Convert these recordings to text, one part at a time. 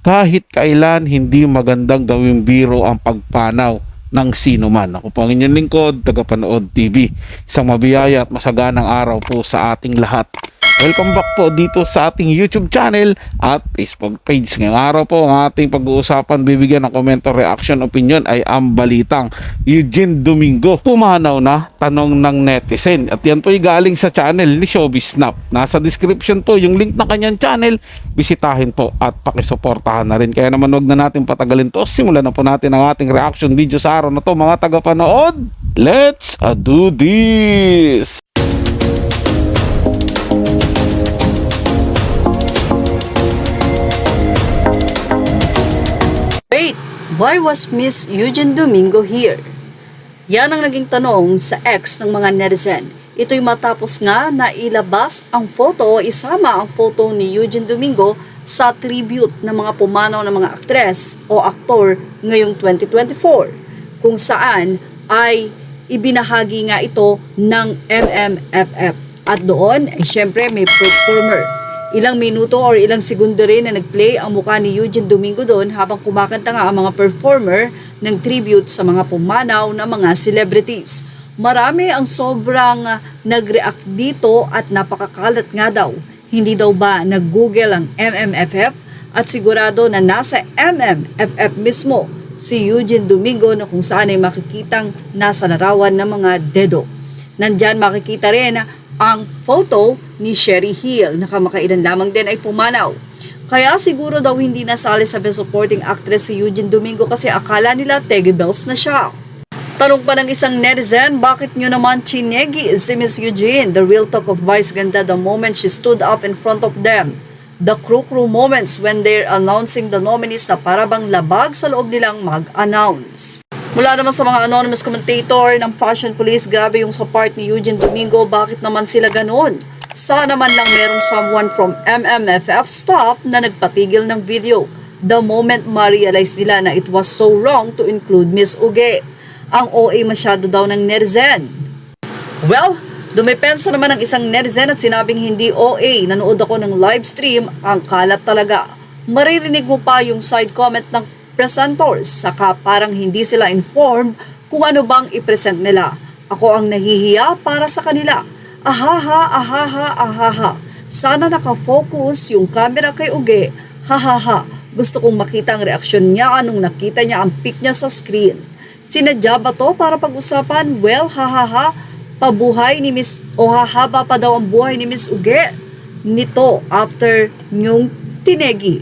kahit kailan hindi magandang gawing biro ang pagpanaw ng sino man. Ako po ang inyong lingkod, tagapanood TV. Isang mabiyaya at masaganang araw po sa ating lahat. Welcome back po dito sa ating YouTube channel at Facebook page. Ngayong araw po ang ating pag-uusapan, bibigyan ng komento, reaction, opinion ay ang balitang Eugene Domingo. Pumanaw na, tanong ng netizen. At yan po ay galing sa channel ni Showbiz Snap. Nasa description po yung link ng kanyang channel. Bisitahin po at pakisuportahan na rin. Kaya naman wag na natin patagalin to. Simulan na po natin ang ating reaction video sa araw na to, mga tagapanood. Let's do this! Wait, why was Miss Eugene Domingo here? Yan ang naging tanong sa ex ng mga netizen. Ito'y matapos nga na ilabas ang photo o isama ang photo ni Eugene Domingo sa tribute ng mga pumanaw ng mga aktres o aktor ngayong 2024, kung saan ay ibinahagi nga ito ng MMFF. At doon ay syempre may performer. Ilang minuto or ilang segundo rin na nagplay ang mukha ni Eugene Domingo doon habang kumakanta nga ang mga performer ng tribute sa mga pumanaw na mga celebrities. Marami ang sobrang nag-react dito at napakakalat nga daw. Hindi daw ba nag-google ang MMFF at sigurado na nasa MMFF mismo si Eugene Domingo na kung saan ay makikitang nasa larawan ng mga dedo. Nandyan makikita rin ang photo ni Sherry Hill na kamakailan lamang din ay pumanaw. Kaya siguro daw hindi nasali sa Best Supporting Actress si Eugene Domingo kasi akala nila Teggy Bells na siya. Tanong pa ng isang netizen, bakit nyo naman chinegi si Miss Eugene? The real talk of Vice Ganda the moment she stood up in front of them. The crew moments when they're announcing the nominees na parabang labag sa loob nilang mag-announce. Mula naman sa mga anonymous commentator ng Fashion Police, grabe yung support ni Eugene Domingo, bakit naman sila ganon? Sana man lang merong someone from MMFF staff na nagpatigil ng video the moment ma-realize nila na it was so wrong to include Miss Uge. Ang OA masyado daw ng netizen. Well, dumepensa naman ng isang netizen at sinabing hindi OA, nanood ako ng live stream, ang kalat talaga. Maririnig mo pa yung side comment ng presenters, saka parang hindi sila informed kung ano bang i-present nila. Ako ang nahihiya para sa kanila. Ahaha, ahaha, ahaha. Sana nakafocus yung camera kay Uge. Hahaha. Gusto kong makita ang reaksyon niya nung nakita niya ang pic niya sa screen. Sinadya ba to para pag-usapan? Well, hahaha. Pabuhay ni Miss o hahaba pa daw ang buhay ni Miss Uge nito after nyong tinegi.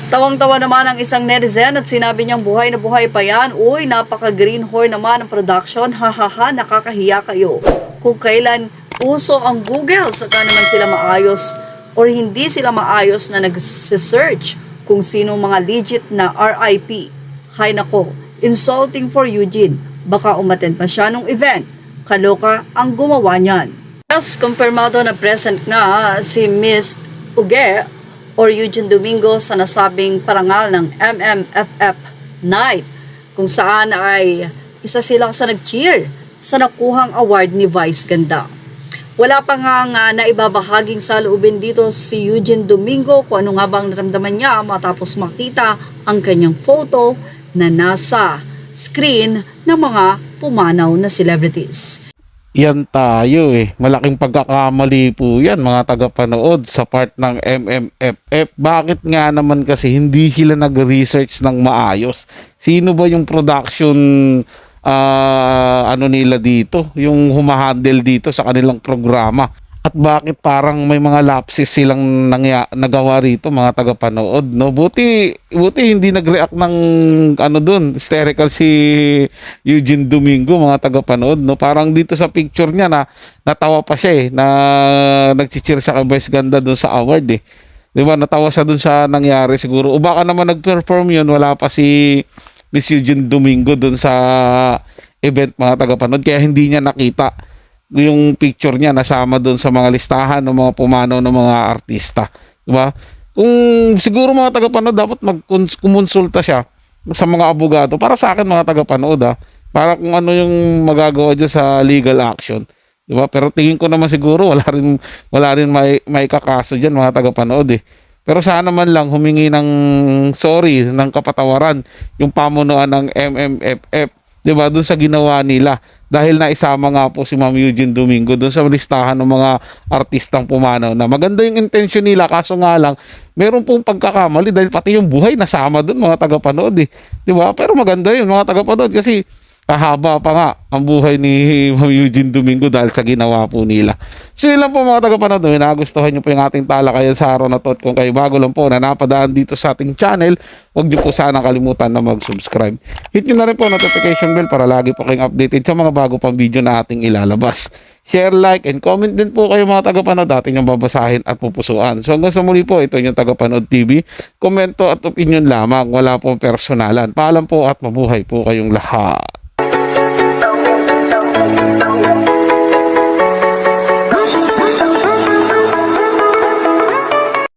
Tawang-tawa naman ang isang netizen at sinabi niyang buhay na buhay pa yan. Uy, napaka-greenhorn naman ang production. Hahaha, nakakahiya kayo. Kung kailan uso ang Google, saka naman sila maayos or hindi sila maayos na nag-search kung sino mga legit na RIP. Hay nako, insulting for Eugene. Baka umattend pa siya nung event. Kaloka ang gumawa niyan. Yes, kumpirmado na present na si Miss Uge or Eugene Domingo sa nasabing parangal ng MMFF Night, kung saan ay isa silang sa nag-cheer sa nakuhang award ni Vice Ganda. Wala pa nga naibabahaging saloobin dito si Eugene Domingo kung ano nga bang naramdaman niya matapos makita ang kanyang photo na nasa screen ng mga pumanaw na celebrities. Yan tayo eh. Malaking pagkakamali po yan, mga tagapanood, sa part ng MMFF. Bakit nga naman kasi hindi sila nag-research ng maayos? Sino ba yung production ano nila dito? Yung humahandle dito sa kanilang programa? At bakit parang may mga lapses silang nagawa rito, mga tagapanood, no? Buti hindi nag-react ng ano dun, hysterical si Eugene Domingo, mga tagapanood, no? Parang dito sa picture niya na natawa pa siya eh, na nagchichir siya kay Vice Ganda dun sa award eh. 'Di ba? Natawa siya dun sa nangyari siguro. O baka naman nag-perform yun, wala pa si Miss Eugene Domingo dun sa event, mga tagapanood, kaya hindi niya nakita yung picture niya nasama doon sa mga listahan ng mga pumanaw ng mga artista, di ba? Kung siguro mga tagapanood dapat magkumonsulta siya sa mga abogado, para sa akin mga tagapanood para kung ano yung magagawa diyan sa legal action, di ba? Pero tingin ko naman siguro wala rin may kakaso diyan, mga tagapanood eh. Pero sana man lang humingi ng sorry, ng kapatawaran yung pamunuan ng MMFF, 'di ba, doon sa ginawa nila, dahil naisama nga po si Ma'am Eugene Domingo doon sa listahan ng mga artistang pumanaw na maganda yung intention nila, kaso nga lang meron pong pagkakamali dahil pati yung buhay nasama doon, mga tagapanood, 'di ba? Pero maganda yun, mga tagapanood, kasi kahaba pa nga ang buhay ni Ma'am Eugene Domingo dahil sa ginawa po nila. So yun lang po, mga tagapanood, kung nagustuhan nyo po yung ating talakayan sa araw na to, at kung kayo bago lang po na napadaan dito sa ating channel, huwag nyo po sana kalimutan na mag-subscribe. Hit nyo na rin po notification bell para lagi po kayong updated sa mga bago pang video na ating ilalabas. Share, like, and comment din po kayo, mga tagapanood, ating yung babasahin at pupusuan. So hanggang sa muli po, ito yung Tagapanood TV. Komento at opinion lamang, wala pong personalan. Paalam po at mabuhay po kayong lahat.